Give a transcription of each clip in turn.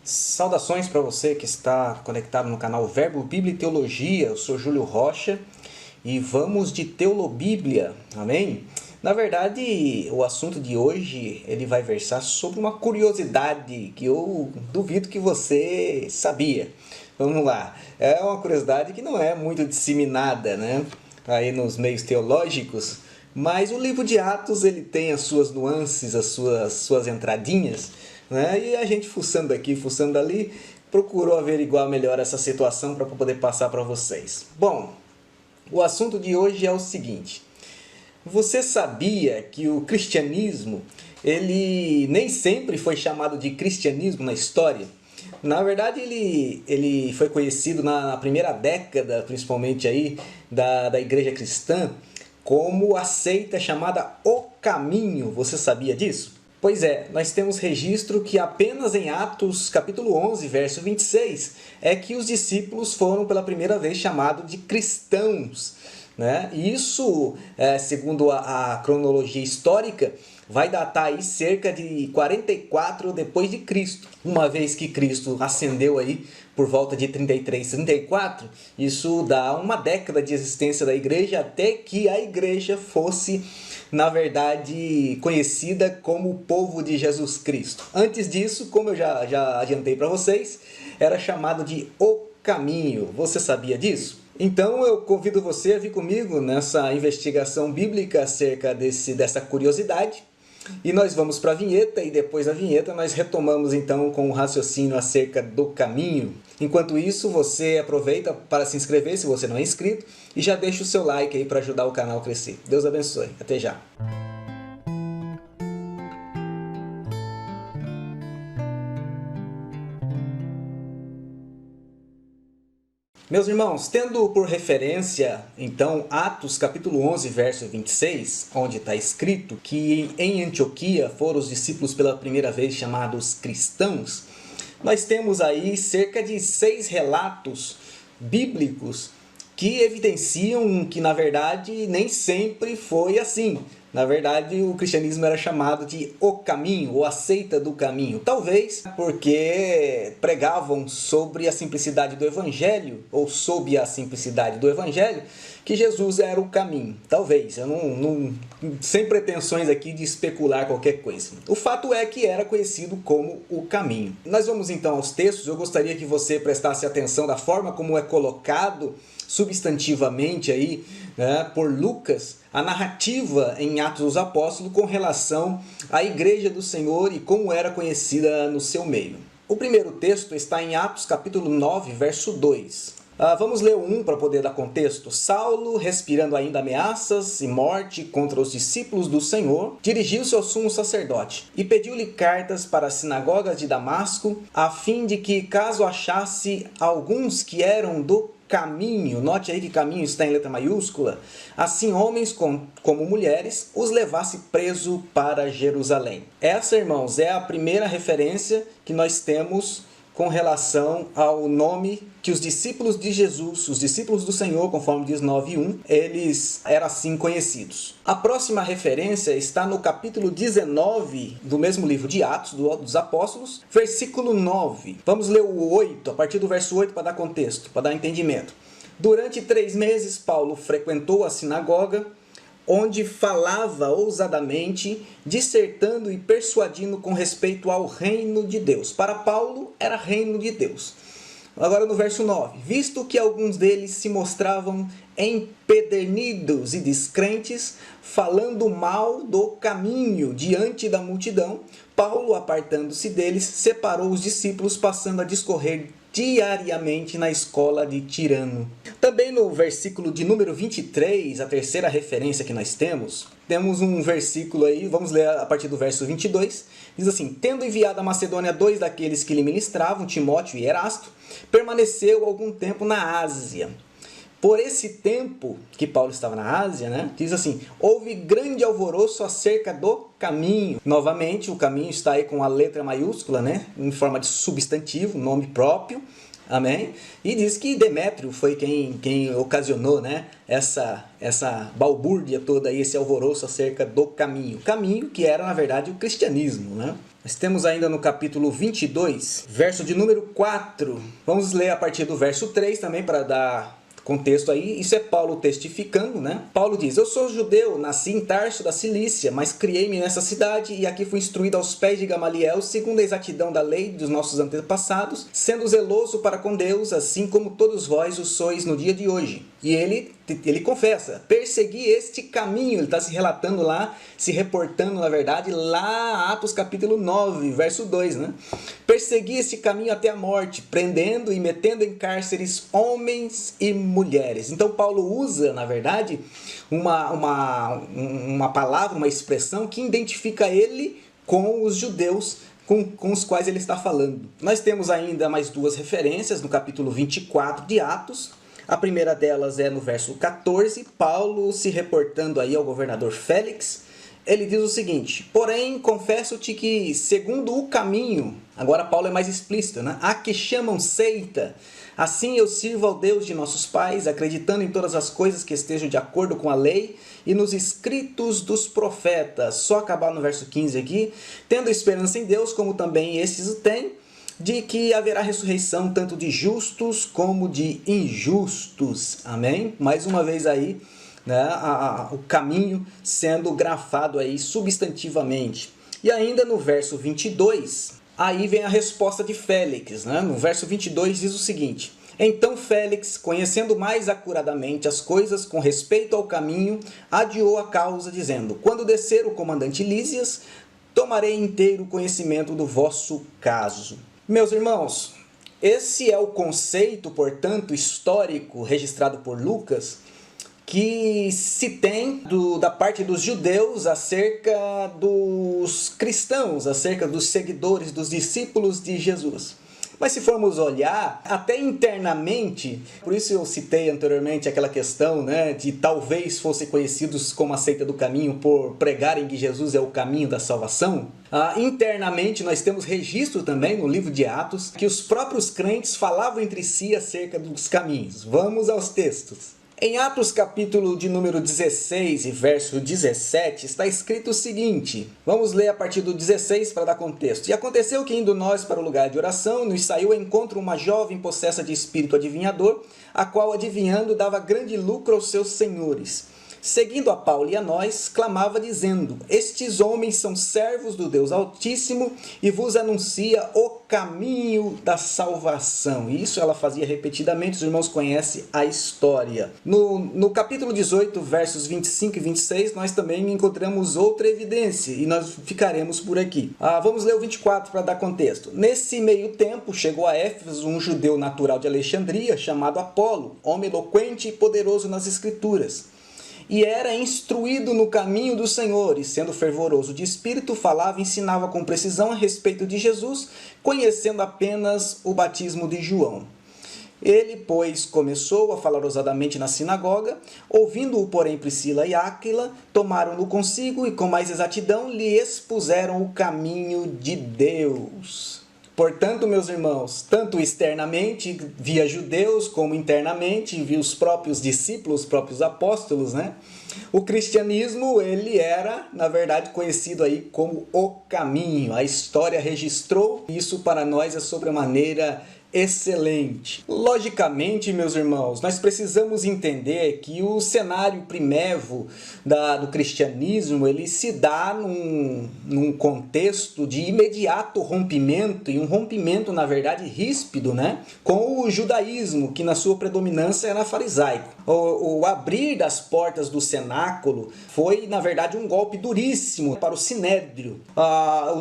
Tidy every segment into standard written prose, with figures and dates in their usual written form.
Saudações para você que está conectado no canal Verbo, Bíblia e Teologia. Eu sou Júlio Rocha e vamos de Teolobíblia, amém? Na verdade, o assunto de hoje ele vai versar sobre uma curiosidade que eu duvido que você sabia. Vamos lá, é uma curiosidade que não é muito disseminada, né? Aí nos meios teológicos, mas o livro de Atos ele tem as suas nuances, as suas entradinhas, né? E a gente fuçando aqui, fuçando ali, procurou averiguar melhor essa situação para poder passar para vocês. Bom, o assunto de hoje é o seguinte: você sabia que o cristianismo ele nem sempre foi chamado de cristianismo na história? Na verdade, ele foi conhecido na primeira década, principalmente aí, da igreja cristã, como a seita chamada O Caminho. Você sabia disso? Pois é, nós temos registro que apenas em Atos capítulo 11, verso 26, é que os discípulos foram pela primeira vez chamados de cristãos, né? E isso, segundo a cronologia histórica, vai datar aí cerca de 44 depois de Cristo. Uma vez que Cristo ascendeu aí por volta de 33, 34, isso dá uma década de existência da igreja até que a igreja fosse, na verdade, conhecida como o povo de Jesus Cristo. Antes disso, como eu já adiantei para vocês, era chamado de O Caminho. Você sabia disso? Então eu convido você a vir comigo nessa investigação bíblica acerca dessa curiosidade. E nós vamos para a vinheta e depois da vinheta nós retomamos então com o raciocínio acerca do caminho. Enquanto isso, você aproveita para se inscrever se você não é inscrito e já deixa o seu like aí para ajudar o canal a crescer. Deus abençoe. Até já. Meus irmãos, tendo por referência, então, Atos capítulo 11, verso 26, onde está escrito que em Antioquia foram os discípulos pela primeira vez chamados cristãos, nós temos aí cerca de 6 relatos bíblicos que evidenciam que, na verdade, nem sempre foi assim. Na verdade, o cristianismo era chamado de o caminho, ou a seita do caminho. Talvez porque pregavam sobre a simplicidade do evangelho, ou sob a simplicidade do evangelho, que Jesus era o caminho. Talvez, eu não sem pretensões aqui de especular qualquer coisa. O fato é que era conhecido como o caminho. Nós vamos então aos textos. Eu gostaria que você prestasse atenção da forma como é colocado substantivamente aí, né, por Lucas, a narrativa em Atos dos Apóstolos com relação à Igreja do Senhor e como era conhecida no seu meio. O primeiro texto está em Atos capítulo 9, verso 2. Vamos ler o 1 para poder dar contexto. Saulo, respirando ainda ameaças e morte contra os discípulos do Senhor, dirigiu-se ao sumo sacerdote e pediu-lhe cartas para as sinagogas de Damasco, a fim de que, caso achasse alguns que eram do caminho, note aí que caminho está em letra maiúscula, assim homens como mulheres, os levasse preso para Jerusalém. Essa, irmãos, é a primeira referência que nós temos com relação ao nome que os discípulos de Jesus, os discípulos do Senhor, conforme diz 9:1, eles eram assim conhecidos. A próxima referência está no capítulo 19 do mesmo livro de Atos, dos Apóstolos, versículo 9. Vamos ler o 8, a partir do verso 8 para dar contexto, para dar entendimento. Durante 3 meses, Paulo frequentou a sinagoga, onde falava ousadamente, dissertando e persuadindo com respeito ao reino de Deus. Para Paulo, era reino de Deus. Agora no verso 9. Visto que alguns deles se mostravam empedernidos e descrentes, falando mal do caminho diante da multidão, Paulo, apartando-se deles, separou os discípulos, passando a discorrer diariamente na escola de Tirano. Também no versículo de número 23, a terceira referência que nós temos um versículo aí, vamos ler a partir do verso 22, diz assim: tendo enviado a Macedônia 2 daqueles que lhe ministravam, Timóteo e Erasto, permaneceu algum tempo na Ásia. Por esse tempo que Paulo estava na Ásia, né, diz assim, houve grande alvoroço acerca do caminho. Novamente, o caminho está aí com a letra maiúscula, né, em forma de substantivo, nome próprio. Amém? E diz que Demétrio foi quem ocasionou, né, essa balbúrdia toda aí, esse alvoroço acerca do caminho. Caminho que era, na verdade, o cristianismo, né? Nós temos ainda no capítulo 22, verso de número 4. Vamos ler a partir do verso 3 também para dar contexto aí. Isso é Paulo testificando, né? Paulo diz: eu sou judeu, nasci em Tarso da Cilícia, mas criei-me nessa cidade e aqui fui instruído aos pés de Gamaliel, segundo a exatidão da lei dos nossos antepassados, sendo zeloso para com Deus, assim como todos vós o sois no dia de hoje. E ele confessa: persegui este caminho. Ele está se relatando lá, se reportando, na verdade, lá Atos capítulo 9, verso 2, né? Persegui este caminho até a morte, prendendo e metendo em cárceres homens e mulheres. Então Paulo usa, na verdade, uma palavra, uma expressão que identifica ele com os judeus com os quais ele está falando. Nós temos ainda mais duas referências no capítulo 24 de Atos. A primeira delas é no verso 14, Paulo se reportando aí ao governador Félix. Ele diz o seguinte: porém, confesso-te que, segundo o caminho, agora Paulo é mais explícito, né? A que chamam seita, assim eu sirvo ao Deus de nossos pais, acreditando em todas as coisas que estejam de acordo com a lei e nos escritos dos profetas. Só acabar no verso 15 aqui: tendo esperança em Deus, como também estes o têm, de que haverá ressurreição tanto de justos como de injustos. Amém? Mais uma vez aí, né, o caminho sendo grafado aí substantivamente. E ainda no verso 22, aí vem a resposta de Félix, né? No verso 22 diz o seguinte: então Félix, conhecendo mais acuradamente as coisas com respeito ao caminho, adiou a causa, dizendo: quando descer o comandante Lísias, tomarei inteiro conhecimento do vosso caso. Meus irmãos, esse é o conceito, portanto, histórico registrado por Lucas, que se tem da parte dos judeus acerca dos cristãos, acerca dos seguidores, dos discípulos de Jesus. Mas se formos olhar, até internamente, por isso eu citei anteriormente aquela questão, né, de talvez fossem conhecidos como a seita do caminho por pregarem que Jesus é o caminho da salvação. Internamente nós temos registro também no livro de Atos que os próprios crentes falavam entre si acerca dos caminhos. Vamos aos textos. Em Atos capítulo de número 16 e verso 17 está escrito o seguinte, vamos ler a partir do 16 para dar contexto. E aconteceu que indo nós para o lugar de oração, nos saiu ao encontro uma jovem possessa de espírito adivinhador, a qual adivinhando dava grande lucro aos seus senhores. Seguindo a Paulo e a nós, clamava dizendo: estes homens são servos do Deus Altíssimo e vos anuncia o caminho da salvação. Isso ela fazia repetidamente, os irmãos conhecem a história. No capítulo 18, versos 25 e 26, nós também encontramos outra evidência e nós ficaremos por aqui. Vamos ler o 24 para dar contexto. Nesse meio tempo, chegou a Éfeso um judeu natural de Alexandria, chamado Apolo, homem eloquente e poderoso nas Escrituras. E era instruído no caminho do Senhor, e sendo fervoroso de espírito, falava e ensinava com precisão a respeito de Jesus, conhecendo apenas o batismo de João. Ele, pois, começou a falar ousadamente na sinagoga, ouvindo-o, porém, Priscila e Áquila, tomaram-no consigo e com mais exatidão lhe expuseram o caminho de Deus. Portanto, meus irmãos, tanto externamente, via judeus, como internamente, via os próprios discípulos, os próprios apóstolos, né? O cristianismo, ele era, na verdade, conhecido aí como o caminho. A história registrou isso para nós é sobremaneira excelente. Logicamente, meus irmãos, nós precisamos entender que o cenário primevo do cristianismo, ele se dá num contexto de imediato rompimento, e um rompimento, na verdade, ríspido, né, com o judaísmo, que na sua predominância era farisaico. O abrir das portas do cenáculo foi, na verdade, um golpe duríssimo para o sinédrio.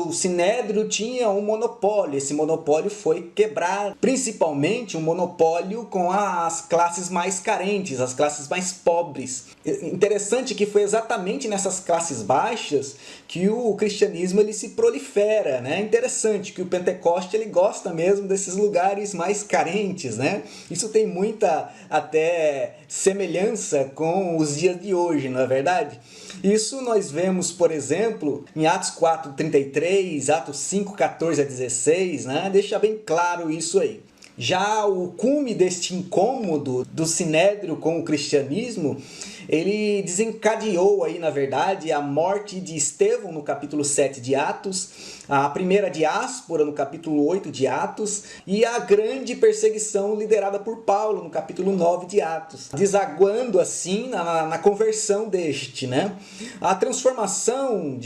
O sinédrio tinha um monopólio, esse monopólio foi quebrado, principalmente um monopólio com as classes mais carentes, as classes mais pobres. Interessante que foi exatamente nessas classes baixas que o cristianismo ele se prolifera, né? Interessante que o Pentecoste ele gosta mesmo desses lugares mais carentes, né? Isso tem muita até semelhança com os dias de hoje, não é verdade? Isso nós vemos, por exemplo, em Atos 4:33, Atos 5:14 a 16, né? Deixa bem claro isso aí. Já o cume deste incômodo do Sinédrio com o cristianismo, ele desencadeou aí, na verdade, a morte de Estevão no capítulo 7 de Atos, a primeira diáspora no capítulo 8 de Atos e a grande perseguição liderada por Paulo no capítulo 9 de Atos, desaguando assim na conversão deste, né? A transformação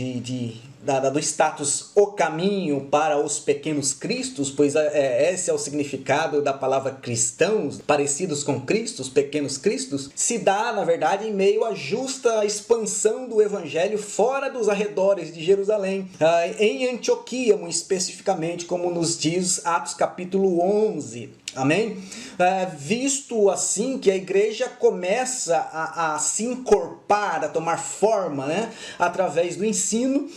do status o caminho para os pequenos cristos, pois esse é o significado da palavra cristãos, parecidos com Cristos, pequenos cristos, se dá, na verdade, em meio à justa expansão do evangelho fora dos arredores de Jerusalém, em Antioquia, muito especificamente, como nos diz Atos capítulo 11. Amém? Visto assim que a igreja começa a se encorpar, a tomar forma, né? Através do ensino,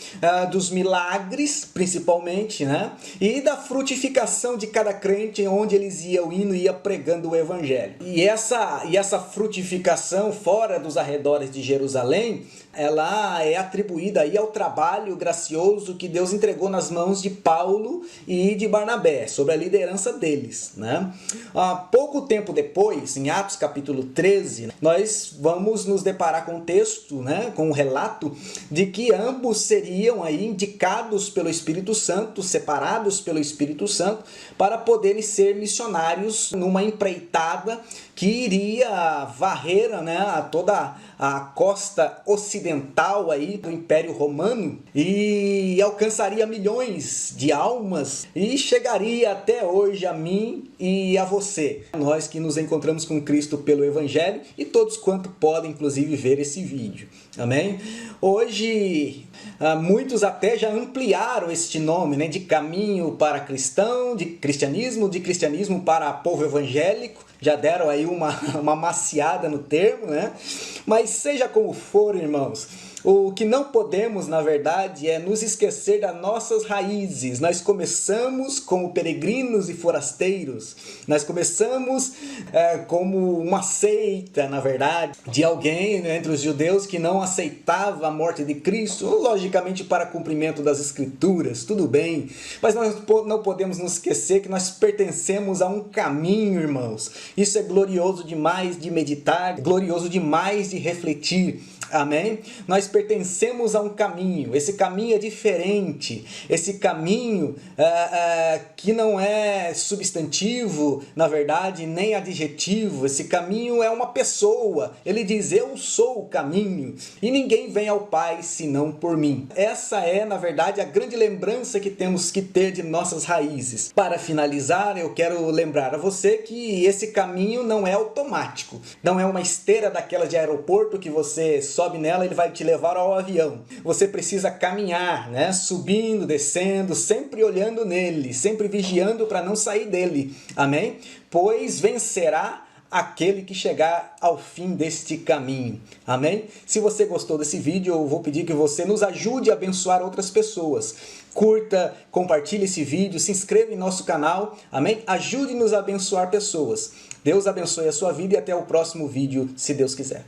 dos milagres, principalmente, né? E da frutificação de cada crente, onde eles iam indo e ia pregando o evangelho. E essa frutificação fora dos arredores de Jerusalém, ela é atribuída aí ao trabalho gracioso que Deus entregou nas mãos de Paulo e de Barnabé, sob a liderança deles, né? Pouco tempo depois, em Atos capítulo 13, nós vamos nos deparar com um texto, né, com um relato de que ambos seriam aí indicados pelo Espírito Santo, separados pelo Espírito Santo, para poderem ser missionários numa empreitada que iria varrer, né, toda a costa ocidental aí do Império Romano e alcançaria milhões de almas e chegaria até hoje a mim e a você, nós que nos encontramos com Cristo pelo Evangelho e todos quanto podem inclusive ver esse vídeo. Amém? Hoje muitos até já ampliaram este nome, né, de caminho para cristão, de cristianismo para povo evangélico. Já deram aí uma maciada no termo, né? Mas seja como for, irmãos, o que não podemos, na verdade, é nos esquecer das nossas raízes. Nós começamos como peregrinos e forasteiros. Nós começamos como uma seita, na verdade, de alguém, né, entre os judeus que não aceitava a morte de Cristo, logicamente para cumprimento das Escrituras, tudo bem. Mas nós não podemos nos esquecer que nós pertencemos a um caminho, irmãos. Isso é glorioso demais de meditar, glorioso demais de refletir. Amém? Nós pertencemos a um caminho, esse caminho é diferente, esse caminho que não é substantivo, na verdade, nem adjetivo, esse caminho é uma pessoa, ele diz, eu sou o caminho, e ninguém vem ao Pai senão por mim. Essa é, na verdade, a grande lembrança que temos que ter de nossas raízes. Para finalizar, eu quero lembrar a você que esse caminho não é automático, não é uma esteira daquelas de aeroporto que você sobe nela, ele vai te levar ao avião. Você precisa caminhar, né? Subindo, descendo, sempre olhando nele, sempre vigiando para não sair dele. Amém? Pois vencerá aquele que chegar ao fim deste caminho. Amém? Se você gostou desse vídeo, eu vou pedir que você nos ajude a abençoar outras pessoas. Curta, compartilhe esse vídeo, se inscreva em nosso canal. Amém? Ajude-nos a abençoar pessoas. Deus abençoe a sua vida e até o próximo vídeo, se Deus quiser.